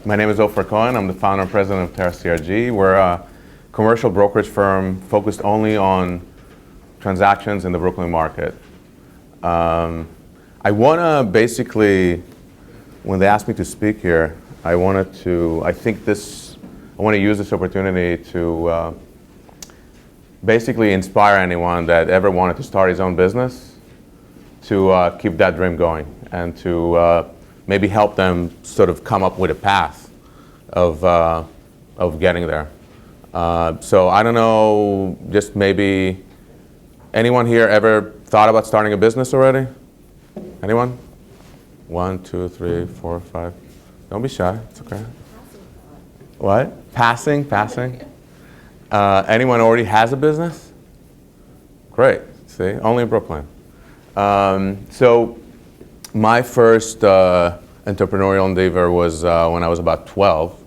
My name is Ofer Cohen. I'm the founder and president of TerraCRG. We're a commercial brokerage firm focused only on transactions in the Brooklyn market. I want to basically, when they asked me to speak here, I want to use this opportunity to basically inspire anyone that ever wanted to start his own business to keep that dream going and to maybe help them sort of come up with a path of getting there. So I don't know, just maybe anyone here ever thought about starting a business already? Anyone? 1, 2, 3, 4, 5. Don't be shy. It's okay. What? Passing? Anyone already has a business? Great. See, only in Brooklyn. So my first entrepreneurial endeavor was when I was about 12.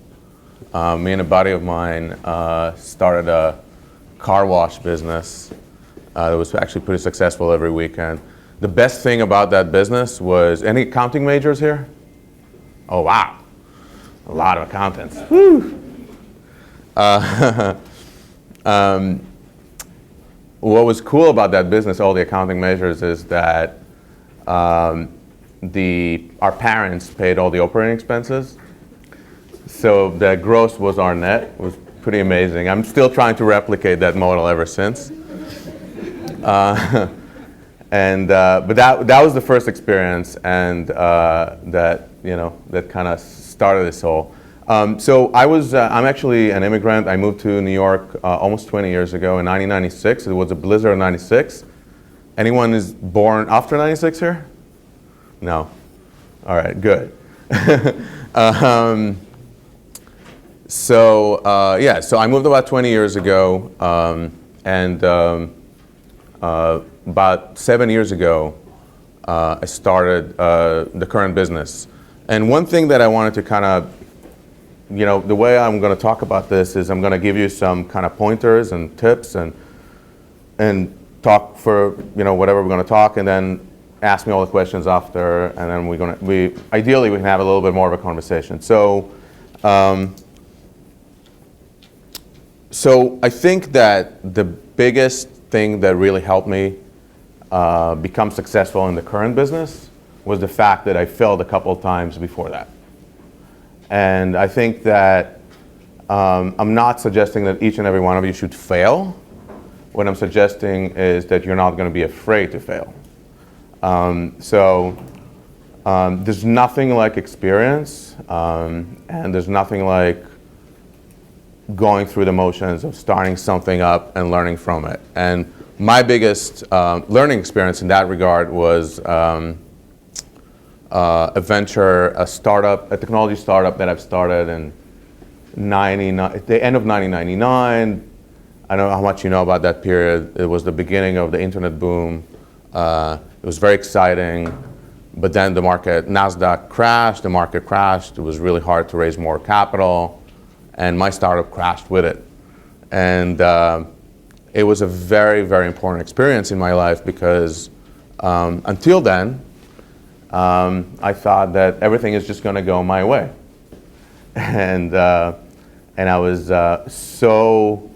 Me and a buddy of mine started a car wash business that was actually pretty successful every weekend. The best thing about that business was, any accounting majors here? Oh, wow. A lot of accountants. Woo. What was cool about that business, all the accounting majors, is that our parents paid all the operating expenses. So the gross was our net. It was pretty amazing. I'm still trying to replicate that model ever since. But that was the first experience, and that kind of started this whole. So I'm actually an immigrant. I moved to New York almost 20 years ago in 1996. It was a blizzard of '96. Anyone is born after '96 here? No. All right, good. So I moved about 20 years ago, and about 7 years ago, I started the current business. And one thing that I wanted to kind of, the way I'm going to talk about this is I'm going to give you some kind of pointers and tips and talk for, whatever we're going to talk, and then ask me all the questions after, and then ideally we can have a little bit more of a conversation. So I think that the biggest thing that really helped me become successful in the current business was the fact that I failed a couple of times before that. And I think that I'm not suggesting that each and every one of you should fail. What I'm suggesting is that you're not going to be afraid to fail. There's nothing like experience, and there's nothing like going through the motions of starting something up and learning from it. And my biggest learning experience in that regard was a technology startup that I've started in at the end of 1999. I don't know how much you know about that period. It was the beginning of the internet boom. It was very exciting, but then NASDAQ crashed, the market crashed. It was really hard to raise more capital, and my startup crashed with it. And it was a very, very important experience in my life because until then, I thought that everything is just going to go my way. And I was so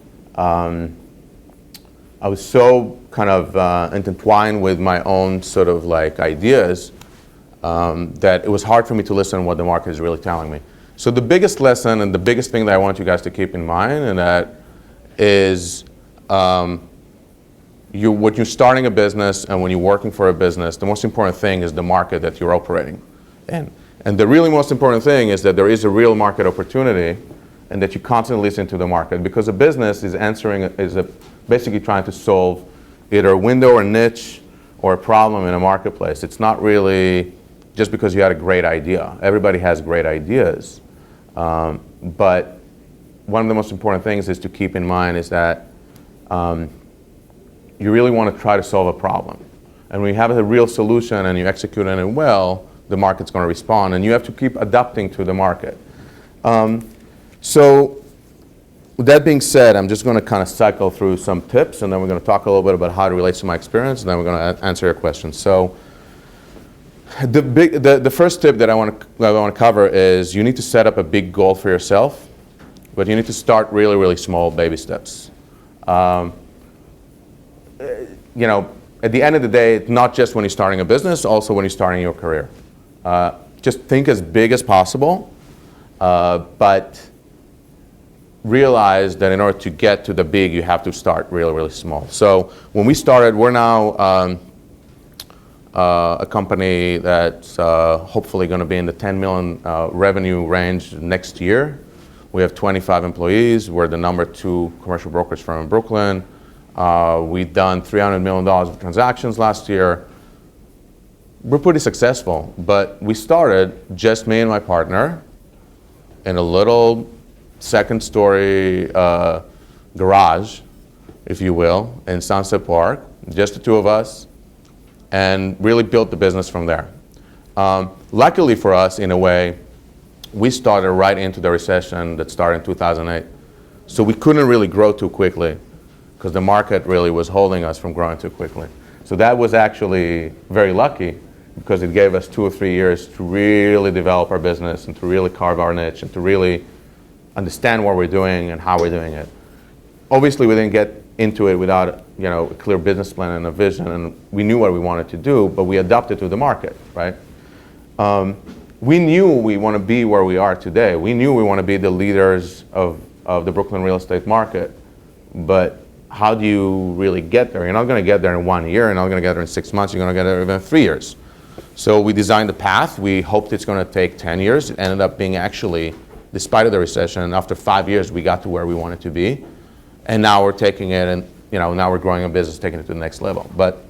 kind of intertwined with my own sort of like ideas that it was hard for me to listen to what the market is really telling me. So the biggest lesson and the biggest thing that I want you guys to keep in mind, and that is when you're starting a business and when you're working for a business, the most important thing is the market that you're operating in. And the really most important thing is that there is a real market opportunity and that you constantly listen to the market, because a business is basically trying to solve either a window or niche or a problem in a marketplace. It's not really just because you had a great idea. Everybody has great ideas. But one of the most important things is to keep in mind is that you really want to try to solve a problem. And when you have a real solution and you execute on it well, the market's going to respond, and you have to keep adapting to the market. So with that being said, I'm just going to kind of cycle through some tips, and then we're going to talk a little bit about how it relates to my experience, and then we're going to answer your questions. So The first tip that I want to cover is you need to set up a big goal for yourself, but you need to start really, really small baby steps. You know, at the end of the day, not just when you're starting a business, also when you're starting your career. Just think as big as possible, but realize that in order to get to the big, you have to start really, really small. So when we started, we're now a company that's hopefully going to be in the 10 million revenue range next year. We have 25 employees. We're the number 2 commercial brokerage firm in Brooklyn. We've done $300 million of transactions last year. We're pretty successful, but we started just me and my partner in a little second-story garage, if you will, in Sunset Park, just the 2 of us, and really built the business from there. Luckily for us, in a way, we started right into the recession that started in 2008. So we couldn't really grow too quickly because the market really was holding us from growing too quickly. So that was actually very lucky because it gave us 2 or 3 years to really develop our business and to really carve our niche and to really understand what we're doing and how we're doing it. Obviously, we didn't get into it without, you know, a clear business plan and a vision, and we knew what we wanted to do, but we adapted to the market, right? We knew we want to be where we are today. We knew we want to be the leaders of the Brooklyn real estate market, but how do you really get there? You're not going to get there in 1 year, you're not going to get there in 6 months, you're going to get there even 3 years. So we designed the path. We hoped it's going to take 10 years. It ended up being actually, despite of the recession, after 5 years, we got to where we wanted to be. And now we're taking it and, you know, now we're growing a business, taking it to the next level. But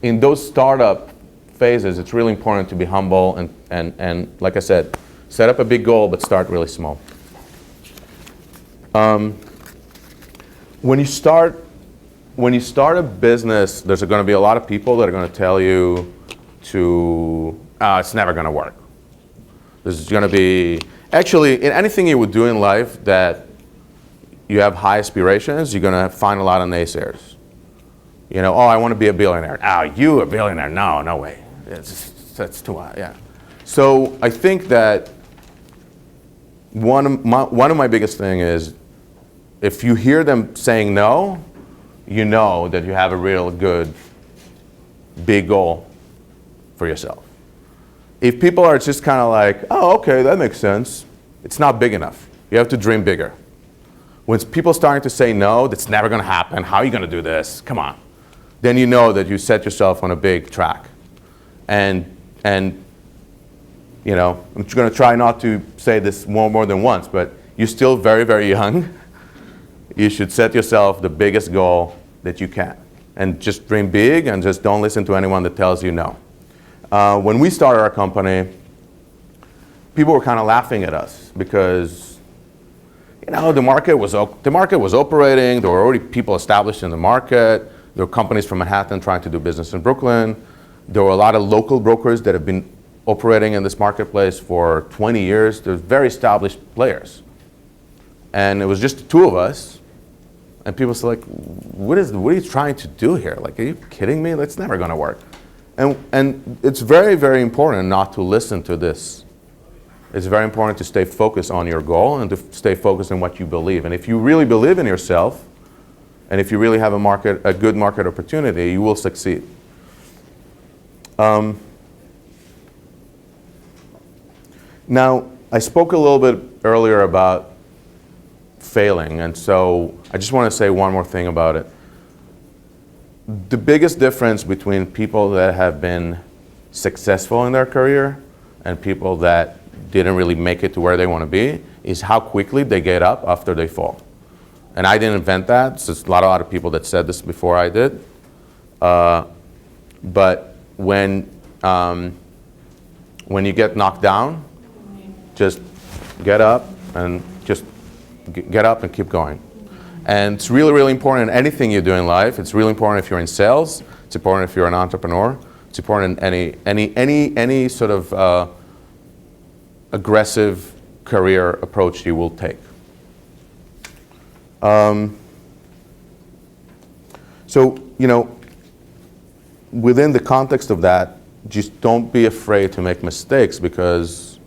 in those startup phases, it's really important to be humble and like I said, set up a big goal, but start really small. When you start a business, there's going to be a lot of people that are going to tell you it's never going to work. This is going to be, actually, in anything you would do in life that you have high aspirations, you're going to find a lot of naysayers. You know, oh, I want to be a billionaire. Oh, you a billionaire? No way. That's too high, yeah. So I think that one of my biggest thing is if you hear them saying no, you know that you have a real good big goal for yourself. If people are just kind of like, oh, okay, that makes sense, it's not big enough. You have to dream bigger. When people starting to say no, that's never going to happen, how are you going to do this? Come on. Then you know that you set yourself on a big track. And you know, I'm going to try not to say this more than once, but you're still very, very young. You should set yourself the biggest goal that you can. And just dream big and just don't listen to anyone that tells you no. When we started our company, people were kind of laughing at us because, you know, the market was operating. There were already people established in the market. There were companies from Manhattan trying to do business in Brooklyn. There were a lot of local brokers that have been operating in this marketplace for 20 years. There's very established players. And it was just the 2 of us. And people said, like, what are you trying to do here? Like, are you kidding me? That's never going to work. And it's very, very important not to listen to this. It's very important to stay focused on your goal and to stay focused on what you believe. And if you really believe in yourself, and if you really have a good market opportunity, you will succeed. Now, I spoke a little bit earlier about failing, and so I just want to say one more thing about it. The biggest difference between people that have been successful in their career and people that didn't really make it to where they want to be is how quickly they get up after they fall. And I didn't invent that. So there's a lot of people that said this before I did. But when you get knocked down, just get up and keep going. And it's really, really important in anything you do in life. It's really important if you're in sales. It's important if you're an entrepreneur. It's important in any sort of aggressive career approach you will take. So, you know, within the context of that, just don't be afraid to make mistakes, because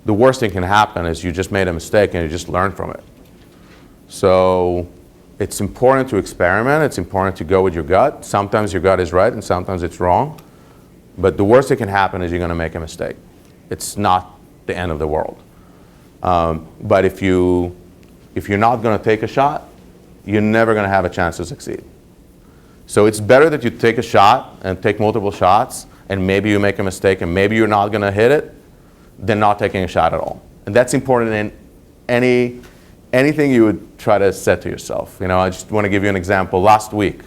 the worst thing can happen is you just made a mistake and you just learn from it. So it's important to experiment. It's important to go with your gut. Sometimes your gut is right and sometimes it's wrong. But the worst that can happen is you're going to make a mistake. It's not the end of the world. But if you're not going to take a shot, you're never going to have a chance to succeed. So it's better that you take a shot and take multiple shots, and maybe you make a mistake and maybe you're not going to hit it, than not taking a shot at all. And that's important in anything you would try to set to yourself. I just want to give you an example. Last week,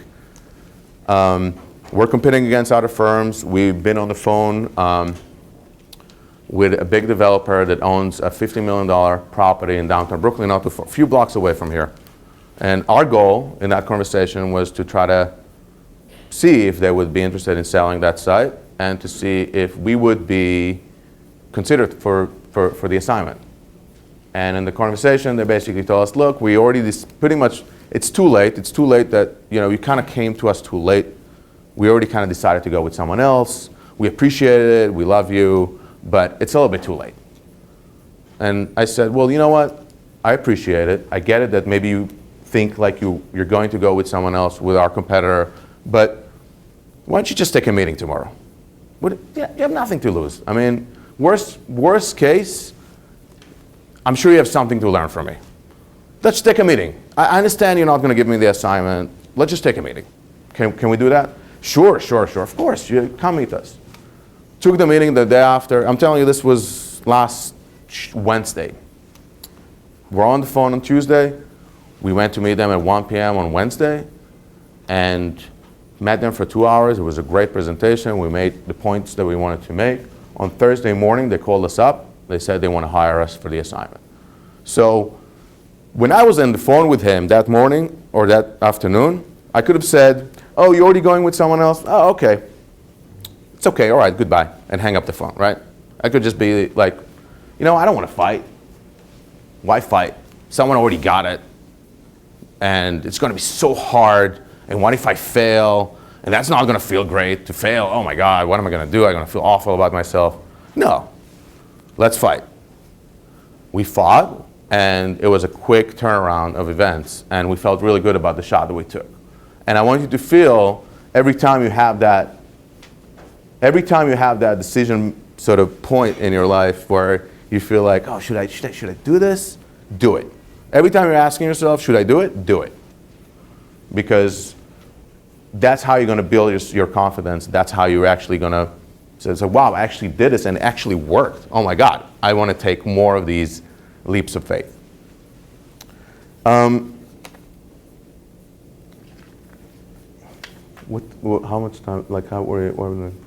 we're competing against other firms. We've been on the phone with a big developer that owns a $50 million property in downtown Brooklyn, not too far, a few blocks away from here. And our goal in that conversation was to try to see if they would be interested in selling that site and to see if we would be considered for the assignment. And in the conversation, they basically told us, look, we already, pretty much, it's too late. It's too late that, you kind of came to us too late. We already kind of decided to go with someone else. We appreciated it. We love you. But it's a little bit too late. And I said, well, you know what? I appreciate it. I get it that maybe you think like you're going to go with someone else, with our competitor. But why don't you just take a meeting tomorrow? You have nothing to lose. I mean, worst case, I'm sure you have something to learn from me. Let's take a meeting. I understand you're not going to give me the assignment. Let's just take a meeting. Can we do that? Sure. Of course, you come meet us. Took the meeting the day after. I'm telling you, this was last Wednesday. We're on the phone on Tuesday. We went to meet them at 1 p.m. on Wednesday and met them for 2 hours. It was a great presentation. We made the points that we wanted to make. On Thursday morning, they called us up. They said they want to hire us for the assignment. So when I was on the phone with him that morning or that afternoon, I could have said, oh, you're already going with someone else? Oh, okay. It's okay, all right, goodbye, and hang up the phone, right? I could just be like, I don't want to fight. Why fight? Someone already got it, and it's going to be so hard, and what if I fail? And that's not going to feel great to fail. Oh my God, what am I going to do? I'm going to feel awful about myself. No, let's fight. We fought, and it was a quick turnaround of events, and we felt really good about the shot that we took. And I want you to feel every time you have that decision sort of point in your life where you feel like, oh, should I do this? Do it. Every time you're asking yourself, should I do it? Do it. Because that's how you're going to build your confidence. That's how you're actually going to say, wow, I actually did this and it actually worked. Oh my God, I want to take more of these leaps of faith. How much time? Like, what are we doing?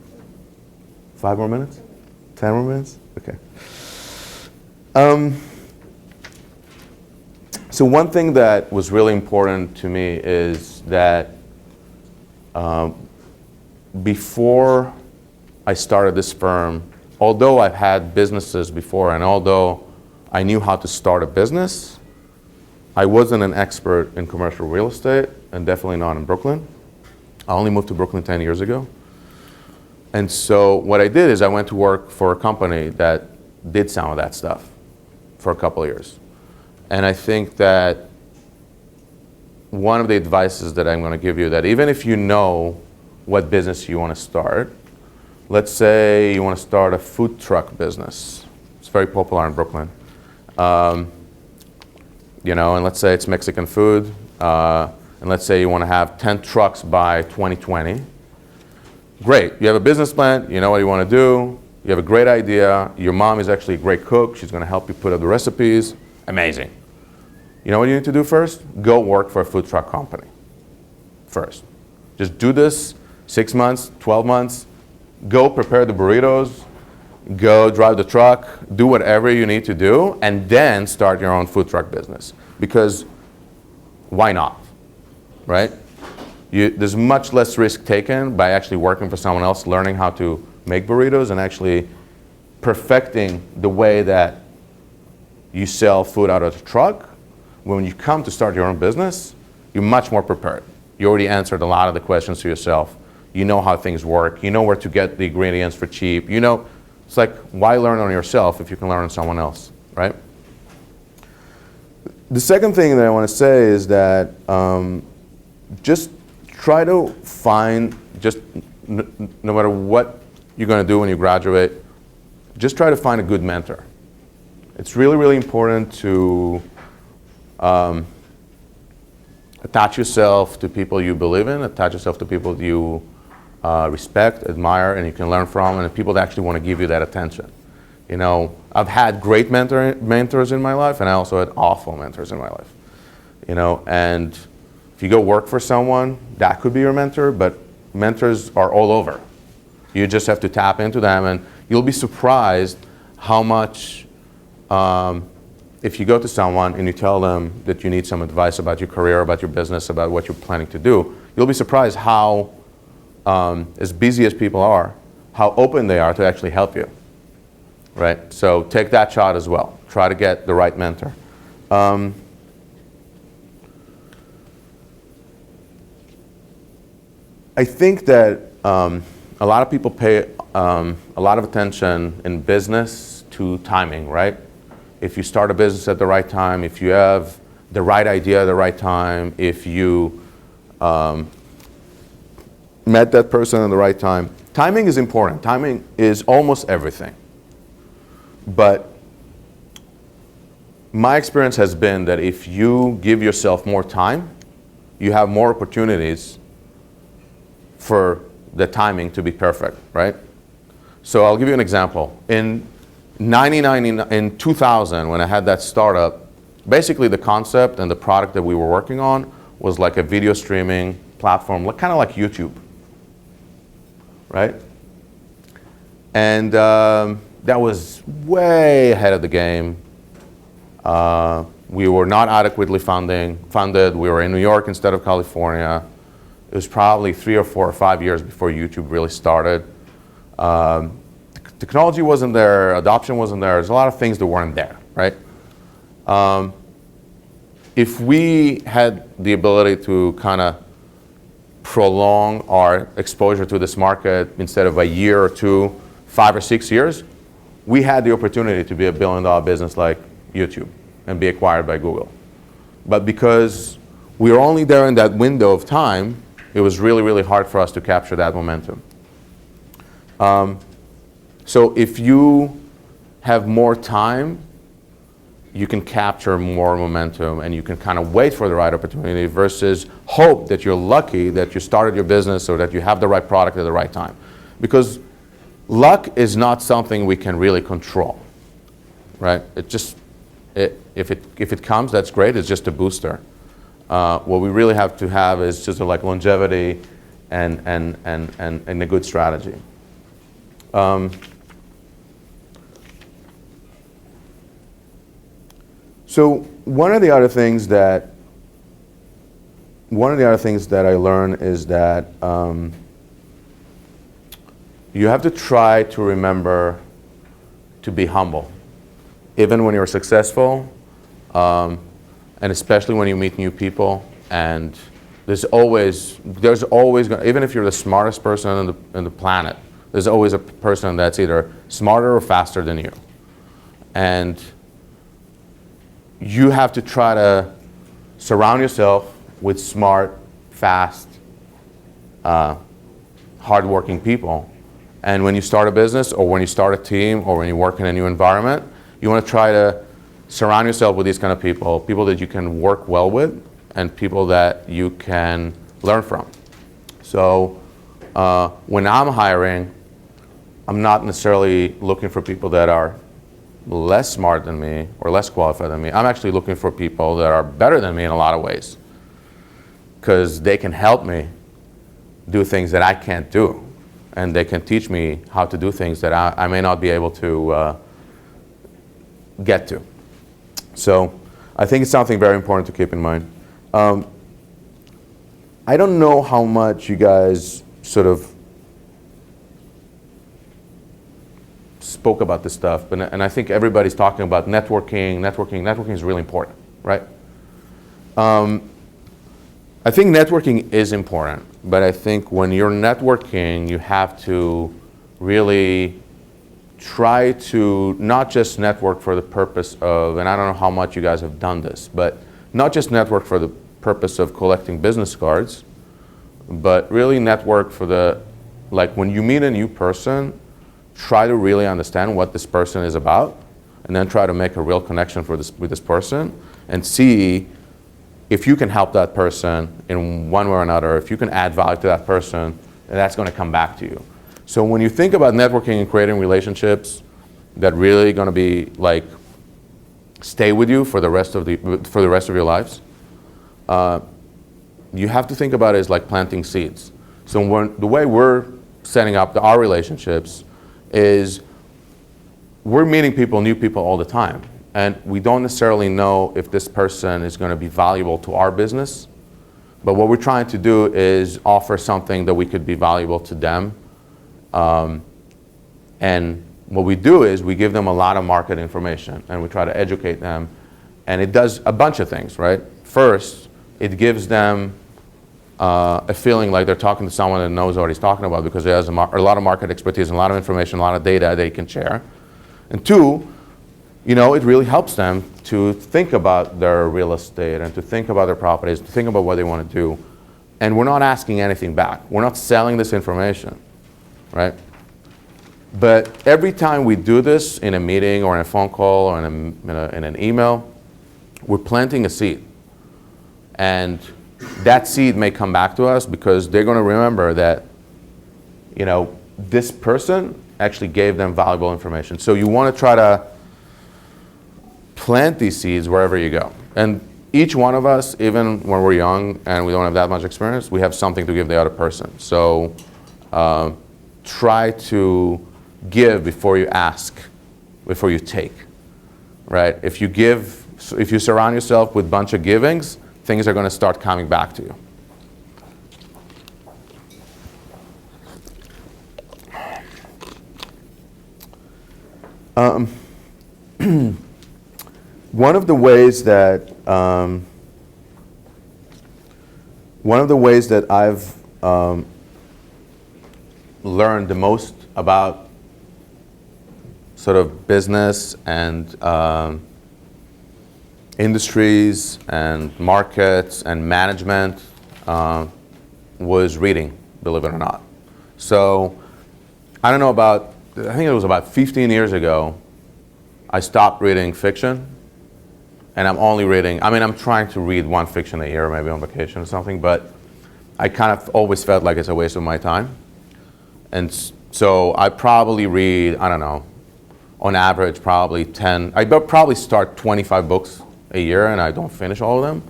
5 more minutes? 10 more minutes? Okay. So one thing that was really important to me is that before I started this firm, although I've had businesses before and although I knew how to start a business, I wasn't an expert in commercial real estate and definitely not in Brooklyn. I only moved to Brooklyn 10 years ago. And so what I did is I went to work for a company that did some of that stuff for a couple of years. And I think that one of the advices that I'm going to give you, that even if you know what business you want to start, let's say you want to start a food truck business. It's very popular in Brooklyn. And let's say it's Mexican food. And let's say you want to have 10 trucks by 2020. Great, you have a business plan, you know what you want to do, you have a great idea, your mom is actually a great cook, she's going to help you put up the recipes, amazing. You know what you need to do first? Go work for a food truck company first. Just do this 6 months, 12 months, go prepare the burritos, go drive the truck, do whatever you need to do, and then start your own food truck business. Because why not, right? There's much less risk taken by actually working for someone else, learning how to make burritos and actually perfecting the way that you sell food out of the truck. When you come to start your own business, you're much more prepared. You already answered a lot of the questions to yourself. You know how things work. You know where to get the ingredients for cheap. You know, it's like, why learn on yourself if you can learn on someone else, right? The second thing that I want to say is that just try to find, no matter what you're going to do when you graduate, just try to find a good mentor. It's really, really important to attach yourself to people you believe in, attach yourself to people you respect, admire, and you can learn from, and people that actually want to give you that attention. You know, I've had great mentors in my life, and I also had awful mentors in my life. You know, and if you go work for someone, that could be your mentor, but mentors are all over. You just have to tap into them, and you'll be surprised how much, if you go to someone and you tell them that you need some advice about your career, about your business, about what you're planning to do, you'll be surprised how, as busy as people are, how open they are to actually help you, right? So take that shot as well. Try to get the right mentor. I think that a lot of people pay a lot of attention in business to timing, right? If you start a business at the right time, if you have the right idea at the right time, if you met that person at the right time. Timing is important. Timing is almost everything. But my experience has been that if you give yourself more time, you have more opportunities for the timing to be perfect, right? So I'll give you an example. In 2000, when I had that startup, basically the concept and the product that we were working on was like a video streaming platform, kind of like YouTube, right? And that was way ahead of the game. We were not adequately funded. We were in New York instead of California. It was probably 3 or 4 or 5 years before YouTube really started. Technology wasn't there, adoption wasn't there. There's a lot of things that weren't there, right? If we had the ability to kind of prolong our exposure to this market instead of a year or 2, 5 or 6 years, we had the opportunity to be a billion-dollar business like YouTube and be acquired by Google. But because we were only there in that window of time, it was really, really hard for us to capture that momentum. So if you have more time, you can capture more momentum and you can kind of wait for the right opportunity versus hope that you're lucky that you started your business or that you have the right product at the right time. Because luck is not something we can really control, right? If it comes, that's great. It's just a booster. What we really have to have is just like longevity and a good strategy. So one of the other things that I learned is that you have to try to remember to be humble, even when you're successful, and especially when you meet new people. And there's always even if you're the smartest person on the planet, there's always a person that's either smarter or faster than you. And you have to try to surround yourself with smart, fast, hardworking people. And when you start a business or when you start a team or when you work in a new environment, you want to try to surround yourself with these kind of people that you can work well with and people that you can learn from. So when I'm hiring, I'm not necessarily looking for people that are less smart than me or less qualified than me. I'm actually looking for people that are better than me in a lot of ways because they can help me do things that I can't do, and they can teach me how to do things that I may not be able to get to. So I think it's something very important to keep in mind. I don't know how much you guys sort of spoke about this stuff, and I think everybody's talking about networking. Networking is really important, right? I think networking is important, but I think when you're networking, you have to really try to not just network for the purpose of, and I don't know how much you guys have done this, but not just network for the purpose of collecting business cards, but really network for the, like when you meet a new person, try to really understand what this person is about, and then try to make a real connection with this person, and see if you can help that person in one way or another, if you can add value to that person, and that's going to come back to you. So when you think about networking and creating relationships that really going to be like stay with you for the rest of your lives, you have to think about it as like planting seeds. So the way we're setting up our relationships is we're meeting people, new people all the time, and we don't necessarily know if this person is going to be valuable to our business, but what we're trying to do is offer something that we could be valuable to them. And what we do is we give them a lot of market information and we try to educate them, and it does a bunch of things, right? First, it gives them a feeling like they're talking to someone that knows what he's talking about, because he has a lot of market expertise, and a lot of information, a lot of data they can share. And two, it really helps them to think about their real estate and to think about their properties, to think about what they want to do. And we're not asking anything back. We're not selling this information, right? But every time we do this in a meeting or in a phone call or in an email, we're planting a seed. And that seed may come back to us because they're going to remember that, this person actually gave them valuable information. So you want to try to plant these seeds wherever you go. And each one of us, even when we're young and we don't have that much experience, we have something to give the other person. So try to give before you ask, before you take, right? If you surround yourself with a bunch of givings, things are going to start coming back to you. One of the ways that I've learned the most about sort of business and industries and markets and management was reading, believe it or not. So I think it was about 15 years ago, I stopped reading fiction, and I'm only reading, I'm trying to read one fiction a year, maybe on vacation or something, but I kind of always felt like it's a waste of my time. And so I probably read, on average probably 10, I probably start 25 books a year and I don't finish all of them,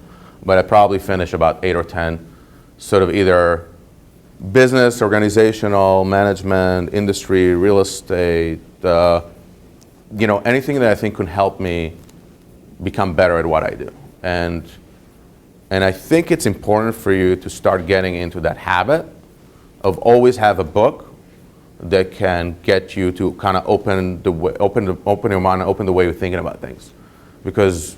but I probably finish about 8 or 10 sort of either business, organizational, management, industry, real estate, anything that I think could help me become better at what I do. And I think it's important for you to start getting into that habit of always have a book that can get you to kind of open your mind, open the way you're thinking about things. Because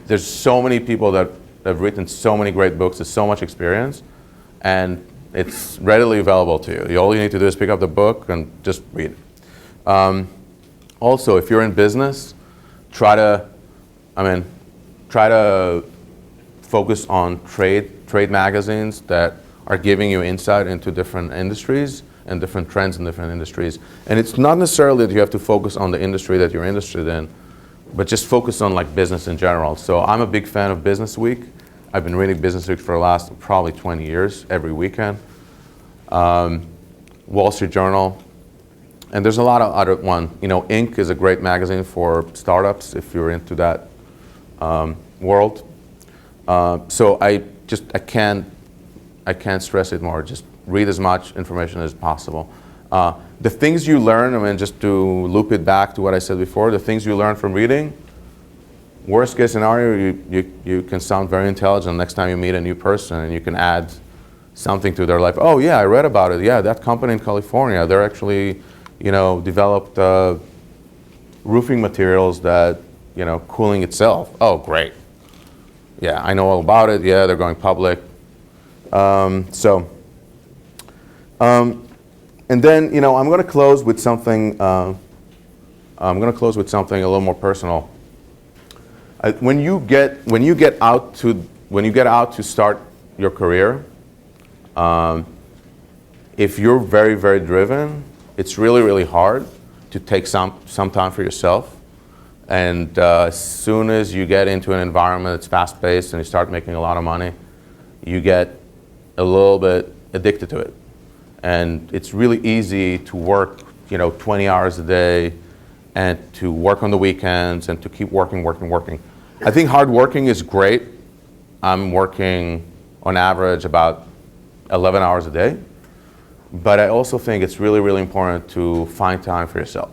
there's so many people that have written so many great books, there's so much experience, and it's readily available to you. All you need to do is pick up the book and just read it. Also, if you're in business, try to focus on trade magazines that are giving you insight into different industries and different trends in different industries. And it's not necessarily that you have to focus on the industry that you're interested in, but just focus on like business in general. So I'm a big fan of Business Week. I've been reading Business Week for the last probably 20 years, every weekend. Wall Street Journal. And there's a lot of other ones. Inc. is a great magazine for startups if you're into that world. So I can't stress it more. Just read as much information as possible. The things you learn, just to loop it back to what I said before, the things you learn from reading, worst case scenario, you can sound very intelligent next time you meet a new person, and you can add something to their life. Oh yeah, I read about it. Yeah, that company in California, they're actually, developed roofing materials that, cooling itself. Oh, great. Yeah, I know all about it. Yeah, they're going public. And then, I'm going to close with something. I'm going to close with something a little more personal. When you get out to start your career, if you're very, very driven, it's really, really hard to take some time for yourself. And as soon as you get into an environment that's fast-paced and you start making a lot of money, you get a little bit addicted to it. And it's really easy to work, 20 hours a day and to work on the weekends and to keep working. I think hard working is great. I'm working on average about 11 hours a day. But I also think it's really, really important to find time for yourself.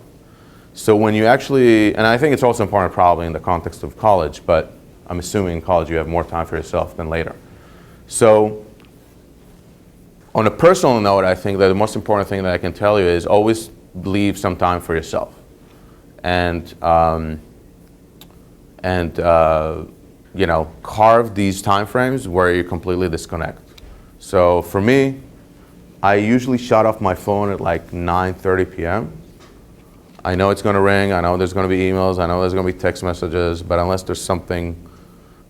So when you actually, and I think it's also important probably in the context of college, but I'm assuming in college you have more time for yourself than later. So on a personal note, I think that the most important thing that I can tell you is always leave some time for yourself. And carve these time frames where you completely disconnect. So for me, I usually shut off my phone at like 9:30 p.m. I know it's going to ring. I know there's going to be emails. I know there's going to be text messages. But unless there's something,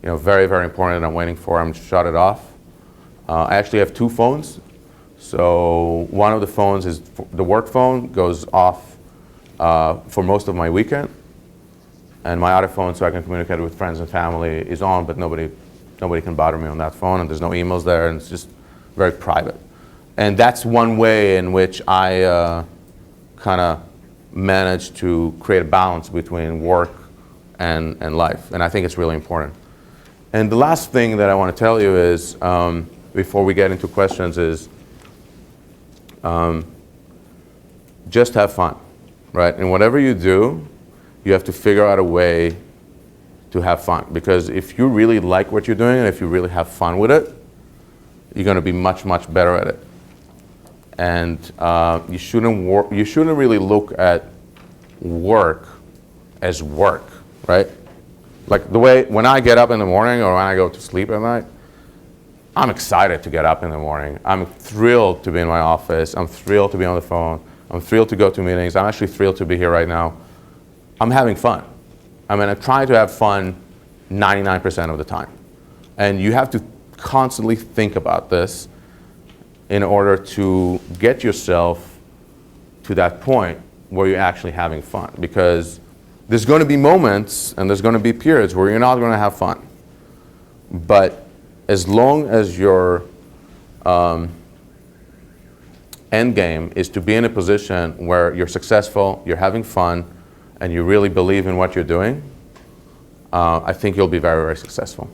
very, very important that I'm waiting for, I'm shut it off. I actually have two phones. So one of the phones is the work phone, goes off for most of my weekend. And my other phone, so I can communicate with friends and family, is on, but nobody can bother me on that phone, and there's no emails there, and it's just very private. And that's one way in which I kind of manage to create a balance between work and life, and I think it's really important. And the last thing that I want to tell you is, before we get into questions, is just have fun, right? And whatever you do, you have to figure out a way to have fun. Because if you really like what you're doing and if you really have fun with it, you're going to be much, much better at it. And you shouldn't really look at work as work, right? Like the way when I get up in the morning or when I go to sleep at night, I'm excited to get up in the morning. I'm thrilled to be in my office. I'm thrilled to be on the phone. I'm thrilled to go to meetings. I'm actually thrilled to be here right now. I'm having fun. I mean, I try to have fun 99% of the time. And you have to constantly think about this in order to get yourself to that point where you're actually having fun. Because there's going to be moments and there's going to be periods where you're not going to have fun. But as long as your end game is to be in a position where you're successful, you're having fun, and you really believe in what you're doing, I think you'll be very, very successful.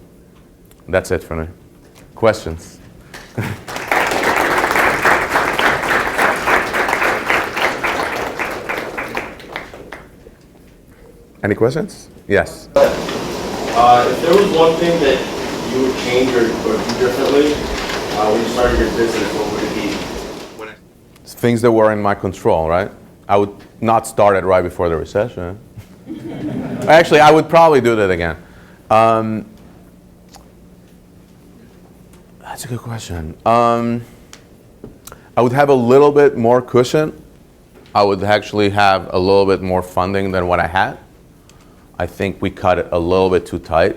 That's it for me. Questions? Any questions? Yes. If there was one thing that you would change or do differently when you started your business, what would it be? Things that were in my control, right? I would not start it right before the recession. Actually, I would probably do that again. That's a good question. I would have a little bit more cushion. I would actually have a little bit more funding than what I had. I think we cut it a little bit too tight.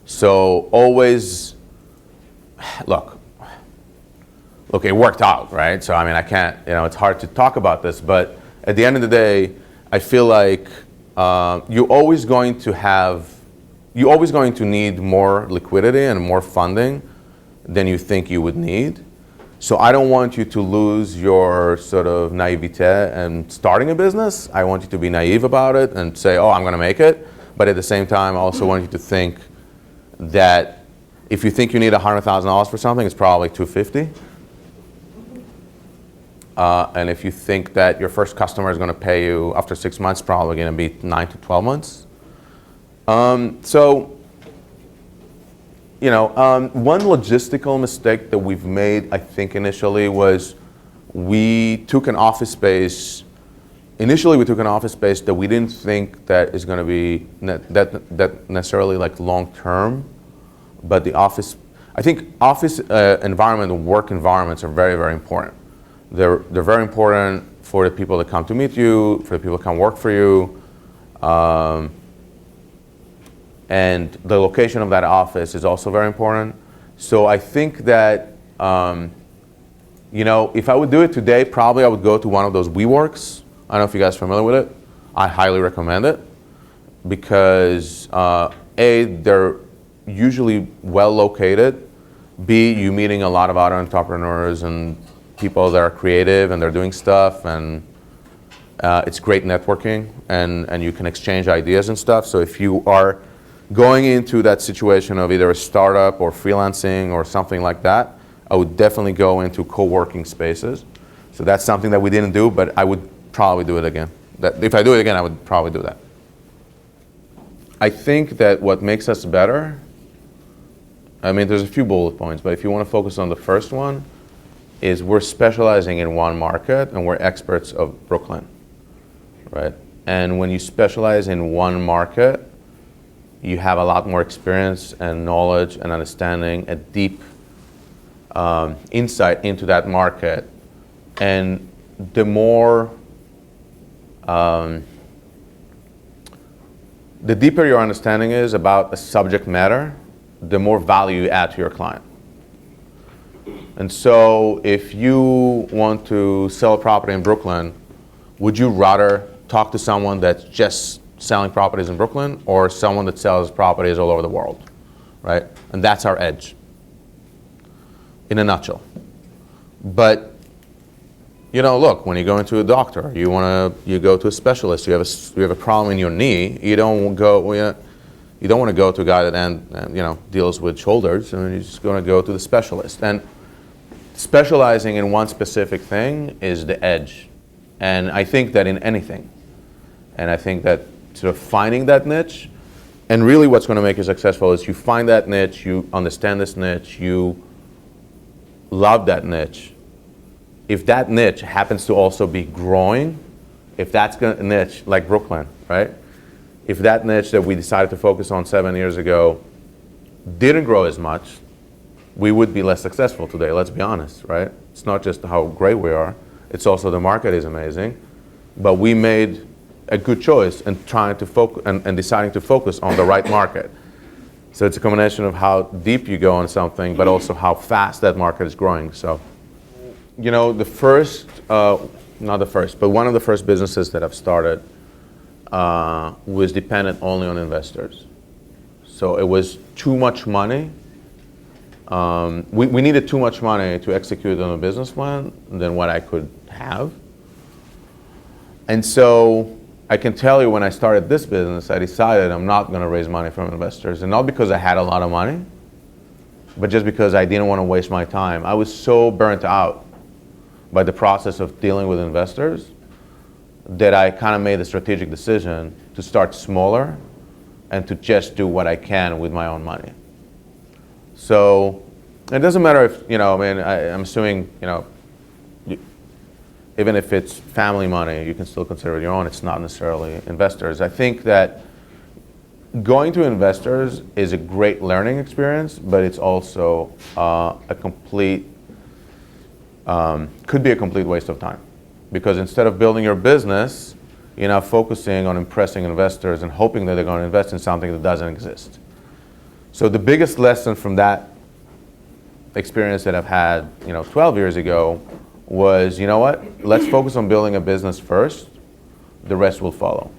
So always, look, it worked out, right? So I mean, I can't, it's hard to talk about this, but at the end of the day, I feel like you're always going to need more liquidity and more funding than you think you would need. So I don't want you to lose your sort of naivete and starting a business. I want you to be naive about it and say, oh, I'm going to make it. But at the same time, I also want you to think that if you think you need $100,000 for something, it's probably $250,000. And if you think that your first customer is going to pay you after 6 months, probably going to be 9 to 12 months. One logistical mistake that we've made, I think, initially was we took an office space. Initially, we took an office space that we didn't think that is going to be that necessarily like long term but I think office environment and work environments are very, very important. They're very important for the people that come to meet you, for the people that come work for you, and the location of that office is also very important. So I think that, if I would do it today, probably I would go to one of those WeWorks. I don't know if you guys are familiar with it. I highly recommend it because A, they're usually well located. B, you're meeting a lot of other entrepreneurs and people that are creative and they're doing stuff, and it's great networking, and you can exchange ideas and stuff. So if you are going into that situation of either a startup or freelancing or something like that, I would definitely go into co-working spaces. So that's something that we didn't do, but I would probably do it again. If I do it again, I would probably do that. I think that what makes us better, there's a few bullet points, but if you want to focus on the first one, is we're specializing in one market and we're experts of Brooklyn, right? And when you specialize in one market, you have a lot more experience and knowledge and understanding, a deep insight into that market. And the more, the deeper your understanding is about a subject matter, the more value you add to your client. And so if you want to sell a property in Brooklyn, would you rather talk to someone that's just selling properties in Brooklyn or someone that sells properties all over the world, right? And that's our edge, in a nutshell. But, look, when you go into a doctor, you go to a specialist, you have a problem in your knee, you don't want to go to a guy that deals with shoulders, and you're just going to go to the specialist. And specializing in one specific thing is the edge. And I think that in anything. And I think that sort of finding that niche, and really what's going to make you successful is you find that niche, you understand this niche, you love that niche. If that niche happens to also be growing, if that's a niche like Brooklyn, right? If that niche that we decided to focus on 7 years ago didn't grow as much, we would be less successful today, let's be honest, right? It's not just how great we are, it's also the market is amazing. But we made a good choice in trying to focus and deciding to focus on the right market. So it's a combination of how deep you go on something, but also how fast that market is growing. So, the first, not the first, but one of the first businesses that I've started was dependent only on investors. So it was too much money. We needed too much money to execute on a business plan than what I could have. And so I can tell you when I started this business, I decided I'm not going to raise money from investors. And not because I had a lot of money, but just because I didn't want to waste my time. I was so burnt out by the process of dealing with investors that I kind of made the strategic decision to start smaller and to just do what I can with my own money. So it doesn't matter if, I'm assuming, even if it's family money, you can still consider it your own. It's not necessarily investors. I think that going to investors is a great learning experience, but it's also could be a complete waste of time. Because instead of building your business, you're now focusing on impressing investors and hoping that they're going to invest in something that doesn't exist. So the biggest lesson from that experience that I've had, 12 years ago was, let's focus on building a business first, the rest will follow.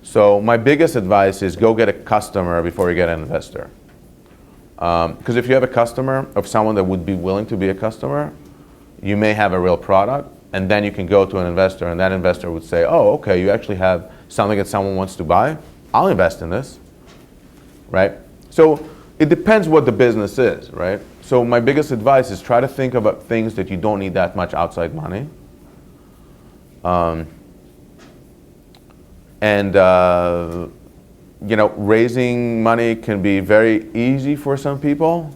So my biggest advice is go get a customer before you get an investor. Because if you have a customer of someone that would be willing to be a customer, you may have a real product, and then you can go to an investor, and that investor would say, oh, okay, you actually have something that someone wants to buy, I'll invest in this, right? So it depends what the business is, right? So my biggest advice is try to think about things that you don't need that much outside money. Raising money can be very easy for some people,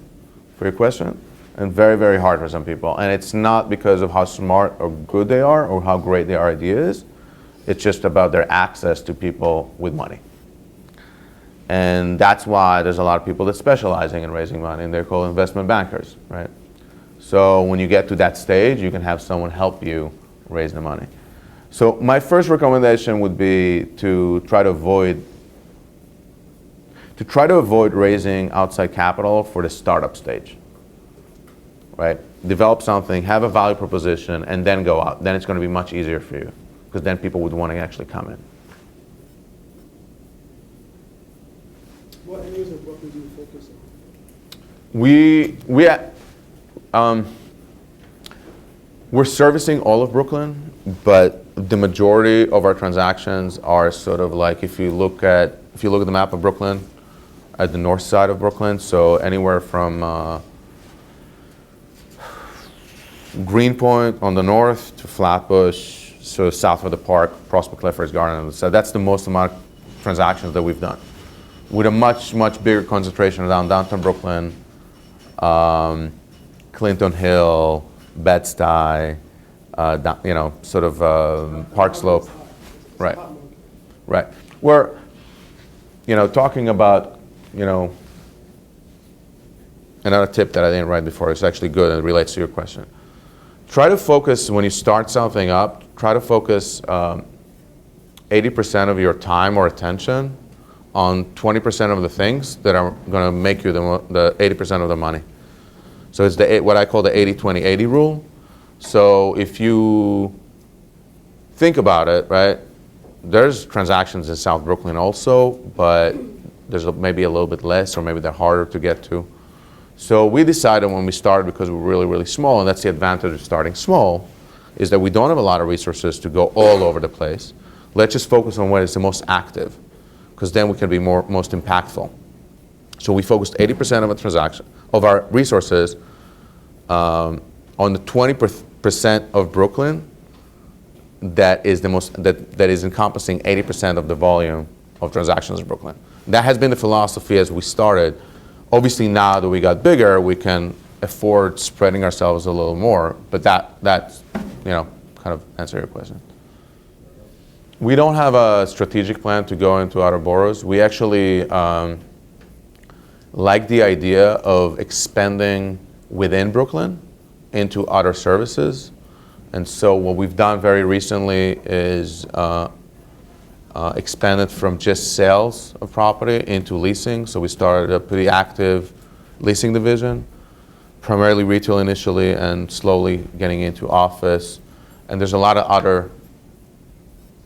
for your question, and very, very hard for some people. And it's not because of how smart or good they are or how great their idea is. It's just about their access to people with money. And that's why there's a lot of people that specializing in raising money, and they're called investment bankers, right? So when you get to that stage, you can have someone help you raise the money. So my first recommendation would be to try to avoid raising outside capital for the startup stage, right? Develop something, have a value proposition, and then go out. Then it's going to be much easier for you, because then people would want to actually come in. What areas of work would you focus on? We're servicing all of Brooklyn, but the majority of our transactions are sort of like, if you look at the map of Brooklyn, at the north side of Brooklyn, so anywhere from Greenpoint on the north to Flatbush, so south of the park, Prospect Clifford's Garden. So that's the most amount of transactions that we've done, with a much bigger concentration around downtown Brooklyn, Clinton Hill, Bed-Stuy, sort of Park Slope. Right. Right. We're, talking about, another tip that I didn't write before, it's actually good and it relates to your question. Try to focus, when you start something up, try to focus 80% of your time or attention on 20% of the things that are going to make you the 80% of the money. So it's what I call the 80-20-80 rule. So if you think about it, right, there's transactions in South Brooklyn also, but there's maybe a little bit less, or maybe they're harder to get to. So we decided when we started, because we're really small, and that's the advantage of starting small, is that we don't have a lot of resources to go all over the place. Let's just focus on what is the most active, because then we can be most impactful. So we focused 80% of a transaction, of our resources, on the 20% of Brooklyn that is that is encompassing 80% of the volume of transactions in Brooklyn. That has been the philosophy as we started. Obviously, now that we got bigger, we can afford spreading ourselves a little more. But that's kind of answer your question. We don't have a strategic plan to go into other boroughs. We actually like the idea of expanding within Brooklyn into other services. And so what we've done very recently is expanded from just sales of property into leasing. So we started a pretty active leasing division, primarily retail initially, and slowly getting into office. And there's a lot of other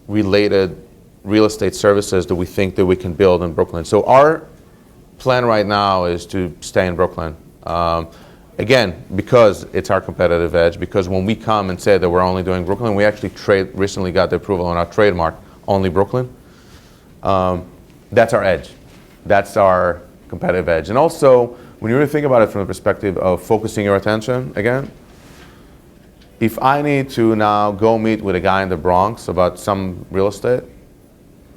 related real estate services that we think that we can build in Brooklyn. So our plan right now is to stay in Brooklyn. Again, because it's our competitive edge, because when we come and say that we're only doing Brooklyn, we actually recently got the approval on our trademark, only Brooklyn. That's our edge. That's our competitive edge. And also, when you really think about it from the perspective of focusing your attention, again, if I need to now go meet with a guy in the Bronx about some real estate,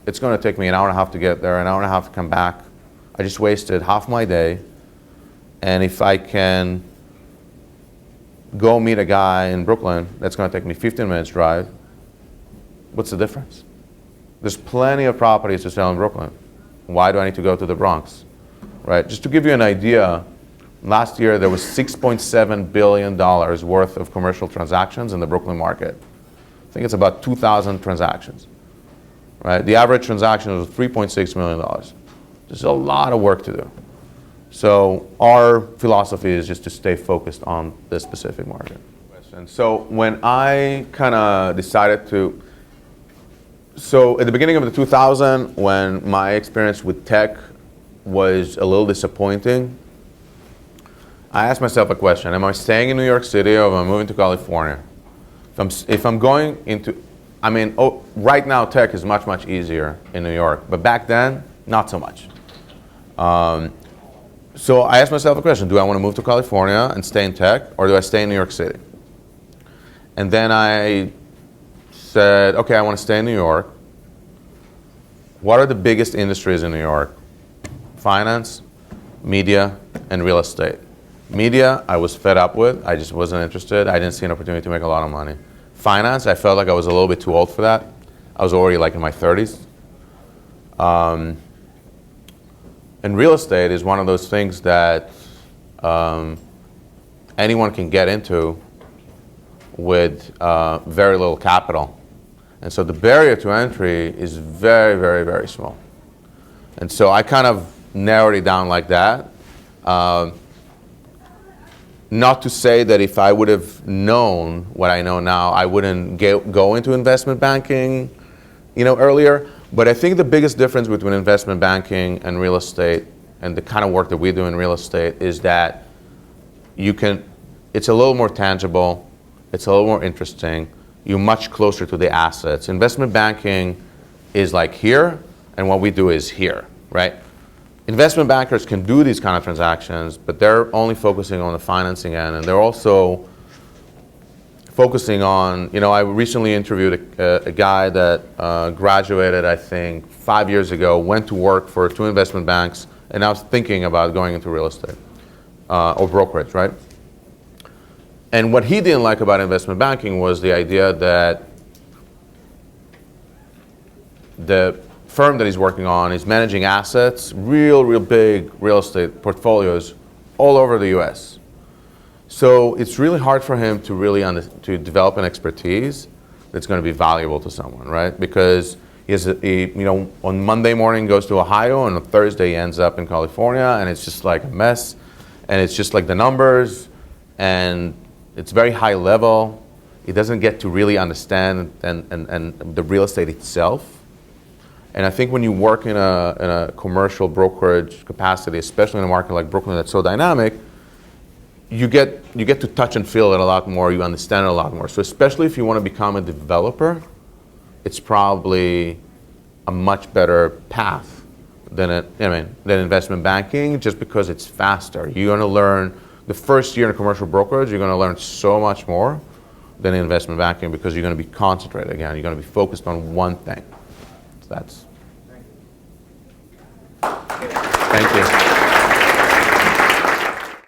it's going to take me an hour and a half to get there, an hour and a half to come back. I just wasted half my day. And if I can go meet a guy in Brooklyn, that's going to take me 15 minutes drive. What's the difference? There's plenty of properties to sell in Brooklyn. Why do I need to go to the Bronx? Right? Just to give you an idea, last year there was $6.7 billion worth of commercial transactions in the Brooklyn market. I think it's about 2,000 transactions. Right? The average transaction was $3.6 million. There's a lot of work to do. So our philosophy is just to stay focused on this specific market. So when I kind of decided to, so at the beginning of the 2000s, when my experience with tech was a little disappointing, I asked myself a question: am I staying in New York City or am I moving to California? If I'm going into, right now tech is much easier in New York, but back then, not so much. So I asked myself a question: do I want to move to California and stay in tech, or do I stay in New York City? And then I said, okay, I want to stay in New York. What are the biggest industries in New York? Finance, media, and real estate. Media, I was fed up with. I just wasn't interested. I didn't see an opportunity to make a lot of money. Finance, I felt like I was a little bit too old for that. I was already like in my 30s. And real estate is one of those things that anyone can get into with very little capital. And so the barrier to entry is very, very, very small. And so I kind of narrowed it down like that. Not to say that if I would have known what I know now, I wouldn't go into investment banking, earlier. But I think the biggest difference between investment banking and real estate, and the kind of work that we do in real estate, is that it's a little more tangible, it's a little more interesting, you're much closer to the assets. Investment banking is like here, and what we do is here, right? Investment bankers can do these kind of transactions, but they're only focusing on the financing end, and they're also focusing on, I recently interviewed a guy that graduated, I think, 5 years ago, went to work for 2 investment banks, and now is thinking about going into real estate or brokerage, right? And what he didn't like about investment banking was the idea that the firm that he's working on is managing assets, real big real estate portfolios all over the US. So it's really hard for him to really to develop an expertise that's going to be valuable to someone, right? Because he on Monday morning goes to Ohio, and on Thursday he ends up in California, and it's just like a mess, and it's just like the numbers, and it's very high level. He doesn't get to really understand and the real estate itself. And I think when you work in a commercial brokerage capacity, especially in a market like Brooklyn that's so dynamic, you get to touch and feel it a lot more. You understand it a lot more. So especially if you want to become a developer, it's probably a much better path than investment banking, just because it's faster. You're going to learn the first year in a commercial brokerage. You're going to learn so much more than in investment banking, because you're going to be concentrated again. You're going to be focused on one thing. So that's